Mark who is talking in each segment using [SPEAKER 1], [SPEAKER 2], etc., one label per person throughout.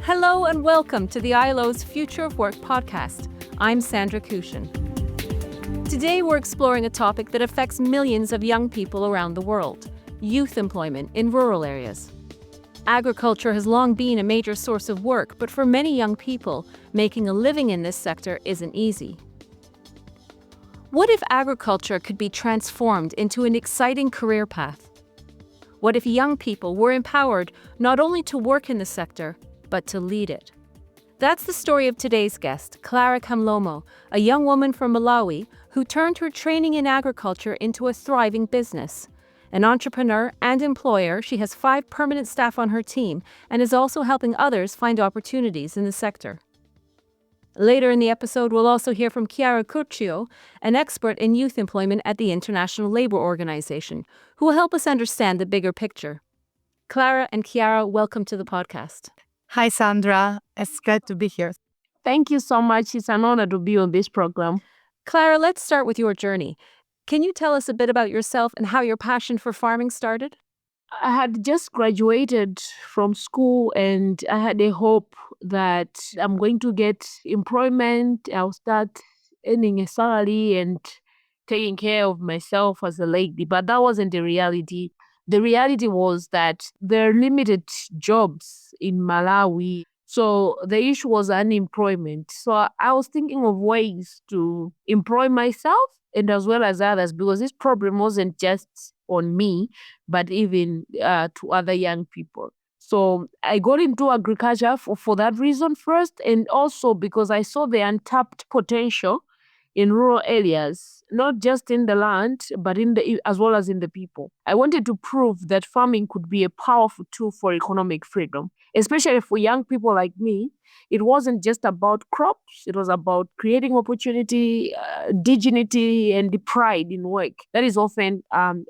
[SPEAKER 1] Hello and welcome to the ILO's Future of Work podcast. I'm Sandra Kushin. Today we're exploring a topic that affects millions of young people around the world: youth employment in rural areas. Agriculture has long been a major source of work, but for many young people, making a living in this sector isn't easy. What if agriculture could be transformed into an exciting career path? What if young people were empowered not only to work in the sector, but to lead it? That's the story of today's guest, Clara Kamlomo, a young woman from Malawi who turned her training in agriculture into a thriving business. An entrepreneur and employer, she has 5 permanent staff on her team and is also helping others find opportunities in the sector. Later in the episode, we'll also hear from Chiara Curcio, an expert in youth employment at the International Labour Organization, who will help us understand the bigger picture. Clara and Chiara, welcome to the podcast.
[SPEAKER 2] Hi, Sandra. It's glad to be here.
[SPEAKER 3] Thank you so much. It's an honor to be on this program.
[SPEAKER 1] Clara, let's start with your journey. Can you tell us a bit about yourself and how your passion for farming started?
[SPEAKER 3] I had just graduated from school and I had a hope that I'm going to get employment. I'll start earning a salary and taking care of myself as a lady. But that wasn't the reality. The reality was that there are limited jobs in Malawi. So the issue was unemployment. So I was thinking of ways to employ myself and as well as others, because this problem wasn't just on me, but even to other young people. So I got into agriculture for that reason first, and also because I saw the untapped potential in rural areas, not just in the land, but as well as in the people. I wanted to prove that farming could be a powerful tool for economic freedom, especially for young people like me. It wasn't just about crops, it was about creating opportunity, dignity, and the pride in work that is often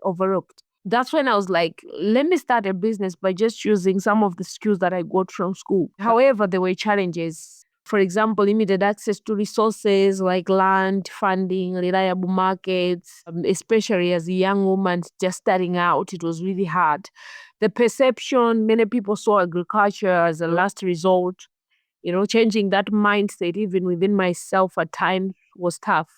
[SPEAKER 3] overlooked. That's when I was like, let me start a business by just using some of the skills that I got from school. However, there were challenges. For example, limited access to resources like land, funding, reliable markets, especially as a young woman just starting out, it was really hard. The perception, many people saw agriculture as a last resort. Changing that mindset, even within myself at times, was tough.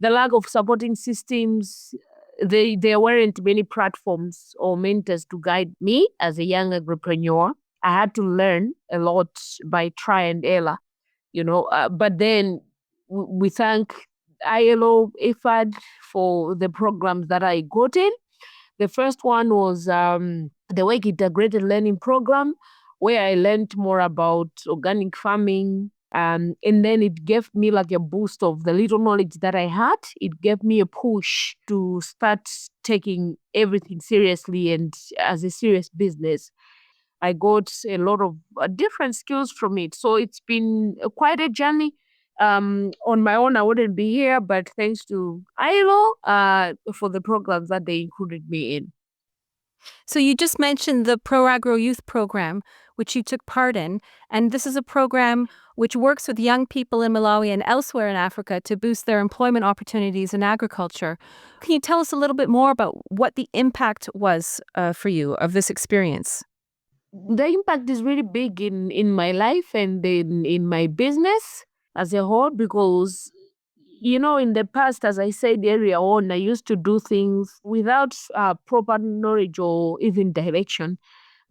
[SPEAKER 3] The lack of supporting systems, there weren't many platforms or mentors to guide me as a young entrepreneur. I had to learn a lot by try and error. But then we thank ILO, IFAD for the programs that I got in. The first one was the Work Integrated Learning Program, where I learned more about organic farming. And then it gave me like a boost of the little knowledge that I had. It gave me a push to start taking everything seriously and as a serious business. I got a lot of different skills from it. So it's been quite a journey. On my own, I wouldn't be here, but thanks to ILO for the programs that they included me in.
[SPEAKER 1] So you just mentioned the Pro-Agro Youth Program, which you took part in, and this is a program which works with young people in Malawi and elsewhere in Africa to boost their employment opportunities in agriculture. Can you tell us a little bit more about what the impact was for you of this experience?
[SPEAKER 3] The impact is really big in my life and in my business as a whole, because in the past, as I said earlier on, I used to do things without proper knowledge or even direction.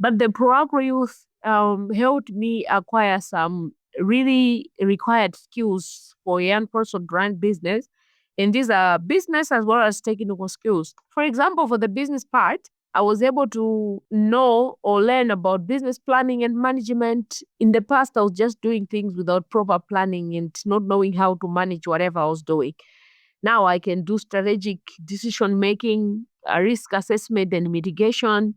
[SPEAKER 3] But the Pro-Agro Youth helped me acquire some really required skills for a young person to run business. And these are business as well as technical skills. For example, for the business part, I was able to know or learn about business planning and management. In the past, I was just doing things without proper planning and not knowing how to manage whatever I was doing. Now I can do strategic decision making, risk assessment and mitigation.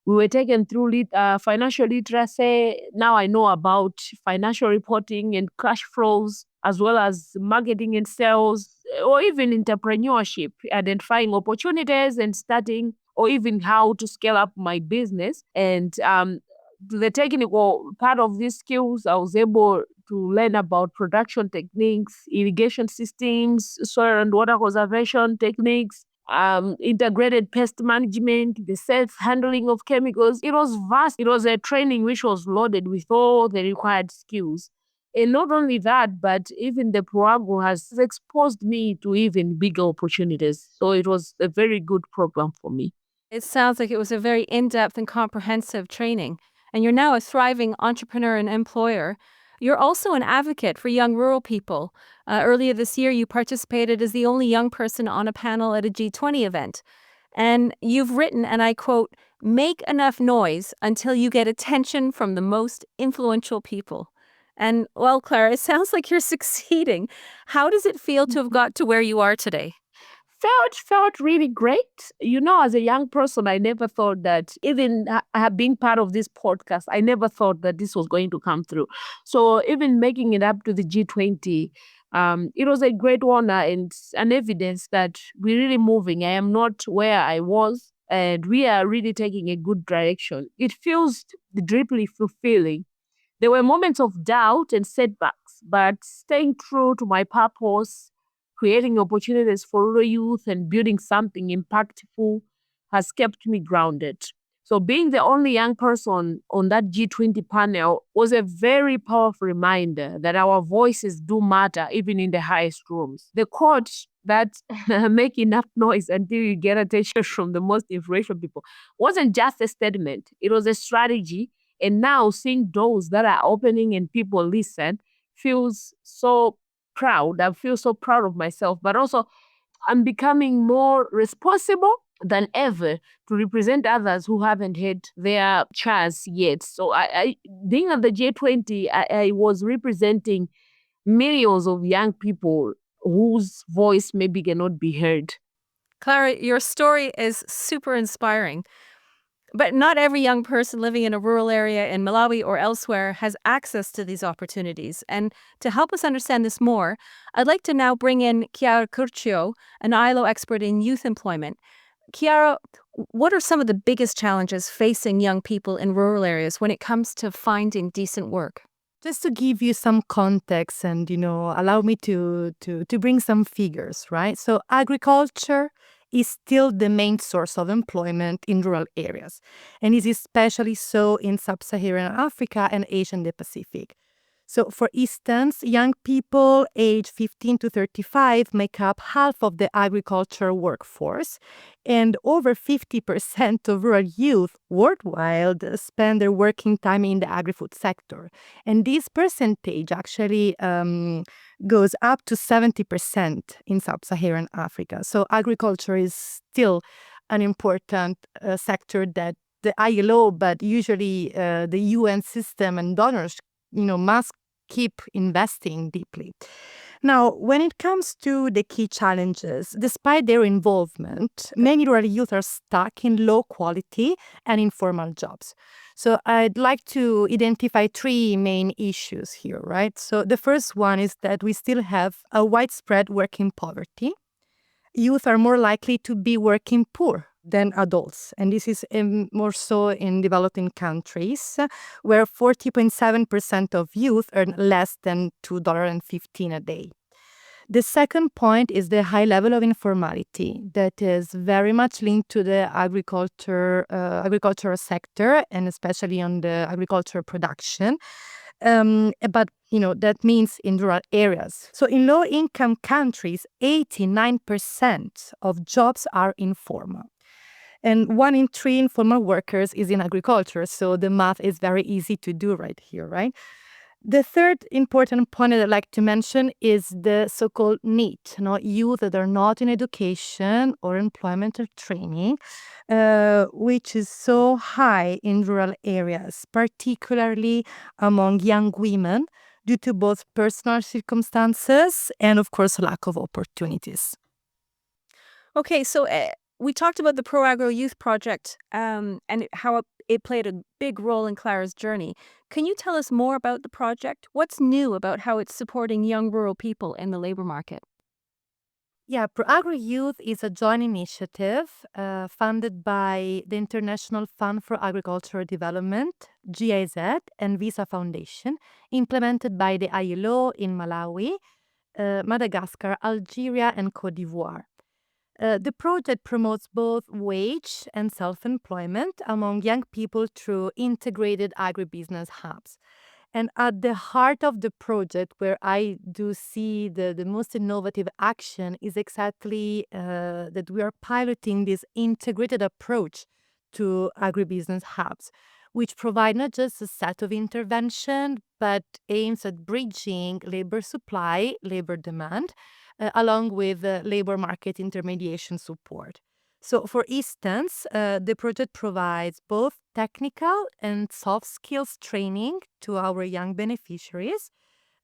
[SPEAKER 3] We were taken through financial literacy. Now I know about financial reporting and cash flows, as well as marketing and sales, or even entrepreneurship, identifying opportunities and starting, or even how to scale up my business. And the technical part of these skills, I was able to learn about production techniques, irrigation systems, soil and water conservation techniques, integrated pest management, the self-handling of chemicals. It was vast. It was a training which was loaded with all the required skills. And not only that, but even the program has exposed me to even bigger opportunities. So it was a very good program for me.
[SPEAKER 1] It sounds like it was a very in-depth and comprehensive training, and you're now a thriving entrepreneur and employer. You're also an advocate for young rural people. Earlier this year, you participated as the only young person on a panel at a G20 event. And you've written, and I quote, make enough noise until you get attention from the most influential people. And, well, Clara, it sounds like you're succeeding. How does it feel to have got to where you are today?
[SPEAKER 3] Felt really great. As a young person, I never thought that even being part of this podcast, I never thought that this was going to come through. So even making it up to the G20, it was a great honor and an evidence that we're really moving. I am not where I was, and we are really taking a good direction. It feels deeply fulfilling. There were moments of doubt and setbacks, but staying true to my purpose, creating opportunities for rural youth, and building something impactful has kept me grounded. So, being the only young person on that G20 panel was a very powerful reminder that our voices do matter even in the highest rooms. The quote that make enough noise until you get attention from the most influential people wasn't just a statement, it was a strategy. And now seeing doors that are opening and people listen feels so proud. I feel so proud of myself, but also I'm becoming more responsible than ever to represent others who haven't had their chance yet. So being at the J20, I was representing millions of young people whose voice maybe cannot be heard.
[SPEAKER 1] Clara, your story is super inspiring. But not every young person living in a rural area in Malawi or elsewhere has access to these opportunities. And to help us understand this more, I'd like to now bring in Chiara Curcio, an ILO expert in youth employment. Chiara, what are some of the biggest challenges facing young people in rural areas when it comes to finding decent work?
[SPEAKER 2] Just to give you some context and, allow me to bring some figures, right? So agriculture is still the main source of employment in rural areas, and is especially so in sub-Saharan Africa and Asia and the Pacific. So, for instance, young people aged 15 to 35 make up half of the agriculture workforce, and over 50% of rural youth worldwide spend their working time in the agri-food sector. And this percentage actually goes up to 70% in sub-Saharan Africa. So, agriculture is still an important sector that the ILO, but usually the UN system and donors must keep investing deeply. Now, when it comes to the key challenges, despite their involvement, many rural youth are stuck in low quality and informal jobs. So I'd like to identify three main issues here, right? So the first one is that we still have a widespread working poverty. Youth are more likely to be working poor than adults. And this is more so in developing countries, where 40.7% of youth earn less than $2.15 a day. The second point is the high level of informality that is very much linked to the agricultural sector, and especially on the agricultural production. But that means in rural areas. So in low-income countries, 89% of jobs are informal. And 1 in 3 informal workers is in agriculture. So the math is very easy to do right here, right? The third important point that I'd like to mention is the so-called NEET, youth that are not in education or employment or training, which is so high in rural areas, particularly among young women, due to both personal circumstances and, of course, lack of opportunities.
[SPEAKER 1] Okay, so we talked about the Pro Agro Youth Project and how it played a big role in Clara's journey. Can you tell us more about the project? What's new about how it's supporting young rural people in the labor market?
[SPEAKER 2] Yeah, Pro Agro Youth is a joint initiative funded by the International Fund for Agricultural Development, GIZ, and Visa Foundation, implemented by the ILO in Malawi, Madagascar, Algeria, and Cote d'Ivoire. The project promotes both wage and self-employment among young people through integrated agribusiness hubs. And at the heart of the project, where I do see the most innovative action, is exactly that we are piloting this integrated approach to agribusiness hubs, which provide not just a set of intervention, but aims at bridging labor supply, labor demand, along with labor market intermediation support. So, for instance, the project provides both technical and soft skills training to our young beneficiaries.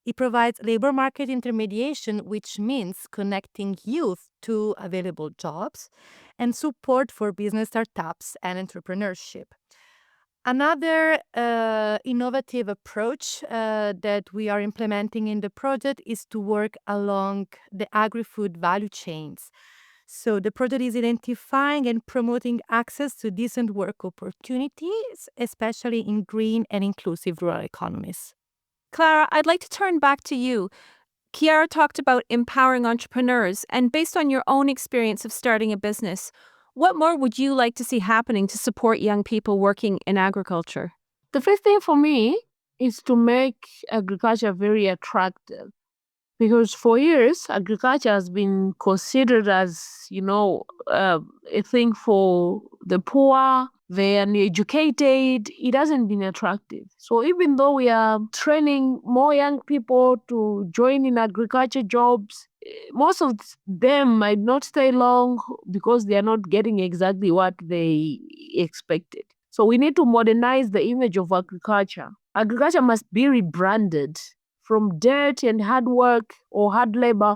[SPEAKER 2] It provides labor market intermediation, which means connecting youth to available jobs, and support for business startups and entrepreneurship. Another innovative approach that we are implementing in the project is to work along the agri-food value chains. So the project is identifying and promoting access to decent work opportunities, especially in green and inclusive rural economies.
[SPEAKER 1] Clara, I'd like to turn back to you. Chiara talked about empowering entrepreneurs, and based on your own experience of starting a business, what more would you like to see happening to support young people working in agriculture?
[SPEAKER 3] The first thing for me is to make agriculture very attractive. Because for years, agriculture has been considered as, a thing for the poor, the uneducated. It hasn't been attractive. So even though we are training more young people to join in agriculture jobs, most of them might not stay long because they are not getting exactly what they expected. So we need to modernize the image of agriculture. Agriculture must be rebranded from dirt and hard work or hard labor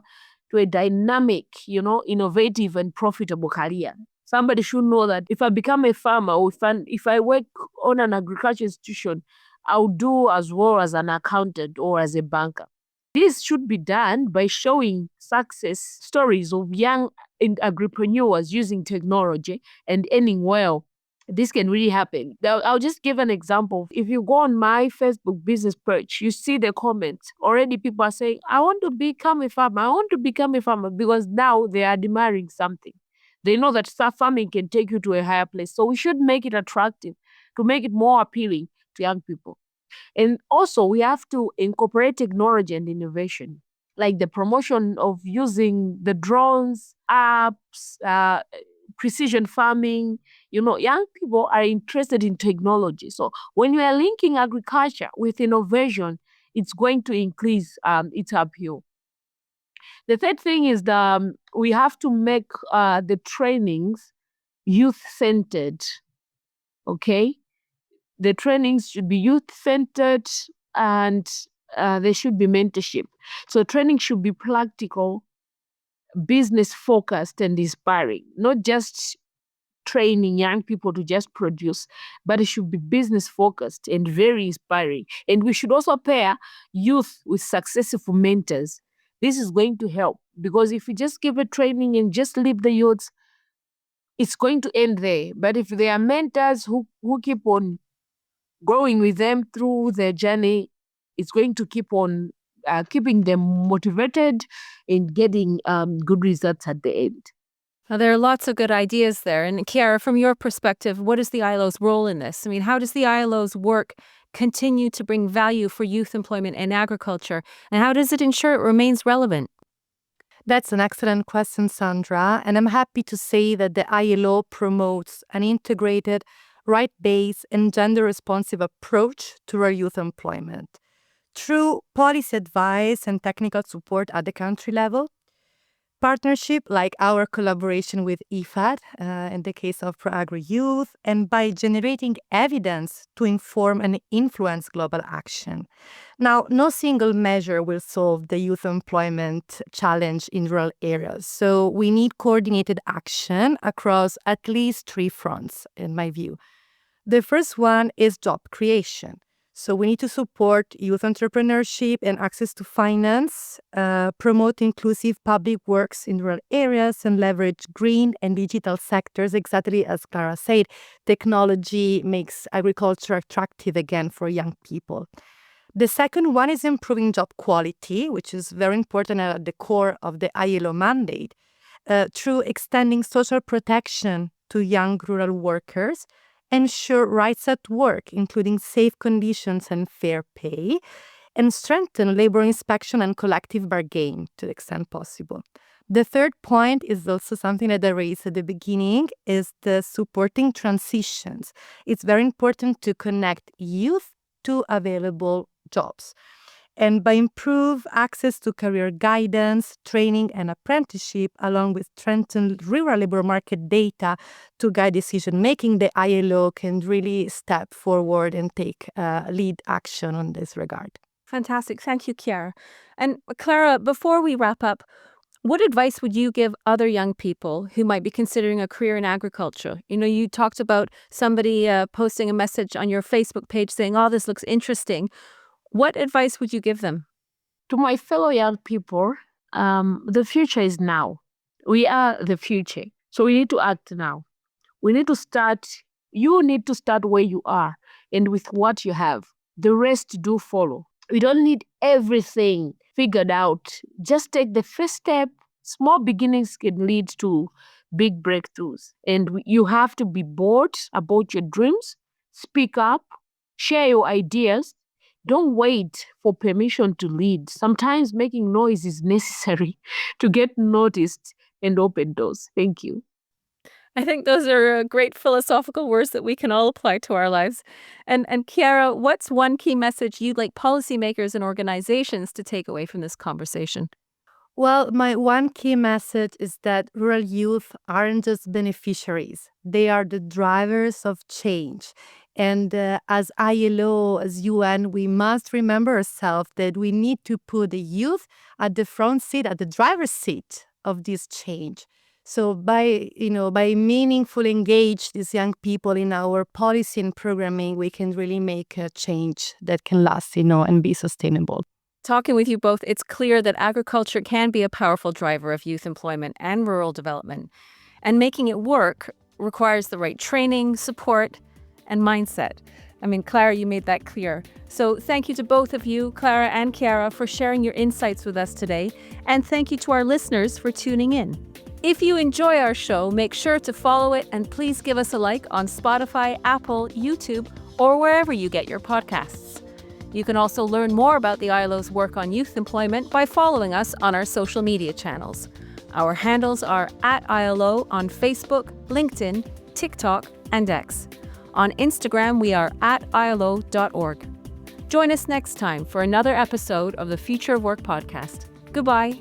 [SPEAKER 3] to a dynamic, innovative and profitable career. Somebody should know that if I become a farmer or if I work on an agriculture institution, I'll do as well as an accountant or as a banker. This should be done by showing success stories of young entrepreneurs using technology and earning well. This can really happen. I'll just give an example. If you go on my Facebook business page, you see the comments. Already people are saying, I want to become a farmer. I want to become a farmer, because now they are admiring something. They know that farming can take you to a higher place. So we should make it attractive to make it more appealing to young people. And also, we have to incorporate technology and innovation, like the promotion of using the drones, apps, precision farming. Young people are interested in technology. So when you are linking agriculture with innovation, it's going to increase its appeal. The third thing is that we have to make the trainings youth-centered, okay? The trainings should be youth-centered, and there should be mentorship. So training should be practical, business-focused, and inspiring, not just training young people to just produce, but it should be business focused and very inspiring. And we should also pair youth with successful mentors. This is going to help, because if we just give a training and just leave the youths, it's going to end there. But if there are mentors who keep on growing with them through their journey, it's going to keep on keeping them motivated and getting good results at the end.
[SPEAKER 1] Now, there are lots of good ideas there. And Chiara, from your perspective, what is the ILO's role in this? I mean, how does the ILO's work continue to bring value for youth employment in agriculture? And how does it ensure it remains relevant?
[SPEAKER 2] That's an excellent question, Sandra. And I'm happy to say that the ILO promotes an integrated, right-based, and gender-responsive approach to rural youth employment through policy advice and technical support at the country level. Partnership like our collaboration with IFAD, in the case of Pro-Agri Youth, and by generating evidence to inform and influence global action. Now, no single measure will solve the youth employment challenge in rural areas, so we need coordinated action across at least 3 fronts, in my view. The first one is job creation. So we need to support youth entrepreneurship and access to finance, promote inclusive public works in rural areas, and leverage green and digital sectors. Exactly as Clara said, technology makes agriculture attractive again for young people. The second one is improving job quality, which is very important at the core of the ILO mandate. through extending social protection to young rural workers, ensure rights at work, including safe conditions and fair pay, and strengthen labor inspection and collective bargaining to the extent possible. The third point is also something that I raised at the beginning, is the supporting transitions. It's very important to connect youth to available jobs. And by improve access to career guidance, training, and apprenticeship, along with strengthened rural labor market data to guide decision-making, the ILO can really step forward and take lead action on this regard.
[SPEAKER 1] Fantastic. Thank you, Chiara. And Clara, before we wrap up, what advice would you give other young people who might be considering a career in agriculture? You talked about somebody posting a message on your Facebook page saying, "Oh, this looks interesting." What advice would you give them?
[SPEAKER 3] To my fellow young people, the future is now. We are the future. So we need to act now. We need to start. You need to start where you are and with what you have. The rest do follow. We don't need everything figured out. Just take the first step. Small beginnings can lead to big breakthroughs. And you have to be bold about your dreams. Speak up. Share your ideas. Don't wait for permission to lead. Sometimes making noise is necessary to get noticed and open doors. Thank you.
[SPEAKER 1] I think those are great philosophical words that we can all apply to our lives. And Chiara, what's one key message you'd like policymakers and organizations to take away from this conversation?
[SPEAKER 2] Well, my one key message is that rural youth aren't just beneficiaries. They are the drivers of change. And as ILO, as UN, we must remember ourselves that we need to put the youth at the front seat, at the driver's seat of this change. So by meaningfully engage these young people in our policy and programming, we can really make a change that can last, and be sustainable.
[SPEAKER 1] Talking with you both, it's clear that agriculture can be a powerful driver of youth employment and rural development. And making it work requires the right training, support, and mindset. Clara, you made that clear. So thank you to both of you, Clara and Chiara, for sharing your insights with us today. And thank you to our listeners for tuning in. If you enjoy our show, make sure to follow it and please give us a like on Spotify, Apple, YouTube, or wherever you get your podcasts. You can also learn more about the ILO's work on youth employment by following us on our social media channels. Our handles are @ILO on Facebook, LinkedIn, TikTok, and X. On Instagram, we are @ILO.org. Join us next time for another episode of the Future of Work podcast. Goodbye.